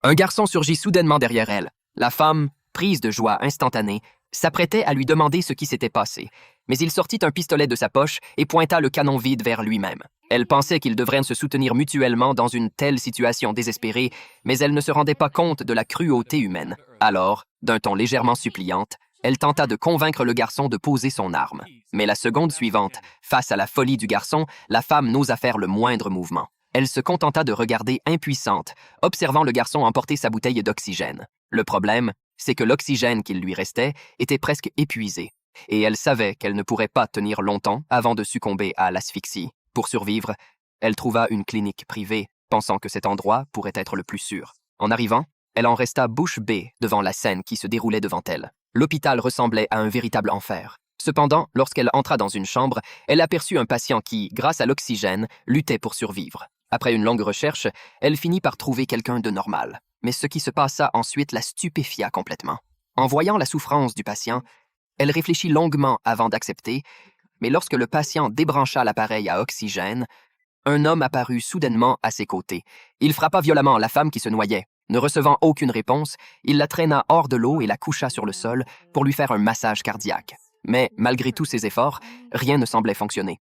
Un garçon surgit soudainement derrière elle. La femme, prise de joie instantanée, s'apprêtait à lui demander ce qui s'était passé, mais il sortit un pistolet de sa poche et pointa le canon vide vers lui-même. Elle pensait qu'ils devraient se soutenir mutuellement dans une telle situation désespérée, mais elle ne se rendait pas compte de la cruauté humaine. Alors, d'un ton légèrement suppliante, elle tenta de convaincre le garçon de poser son arme. Mais la seconde suivante, face à la folie du garçon, la femme n'osa faire le moindre mouvement. Elle se contenta de regarder impuissante, observant le garçon emporter sa bouteille d'oxygène. Le problème, c'est que l'oxygène qu'il lui restait était presque épuisé, et elle savait qu'elle ne pourrait pas tenir longtemps avant de succomber à l'asphyxie. Pour survivre, elle trouva une clinique privée, pensant que cet endroit pourrait être le plus sûr. En arrivant, elle en resta bouche bée devant la scène qui se déroulait devant elle. L'hôpital ressemblait à un véritable enfer. Cependant, lorsqu'elle entra dans une chambre, elle aperçut un patient qui, grâce à l'oxygène, luttait pour survivre. Après une longue recherche, elle finit par trouver quelqu'un de normal. Mais ce qui se passa ensuite la stupéfia complètement. En voyant la souffrance du patient, elle réfléchit longuement avant d'accepter, mais lorsque le patient débrancha l'appareil à oxygène, un homme apparut soudainement à ses côtés. Il frappa violemment la femme qui se noyait. Ne recevant aucune réponse, il la traîna hors de l'eau et la coucha sur le sol pour lui faire un massage cardiaque. Mais, malgré tous ses efforts, rien ne semblait fonctionner.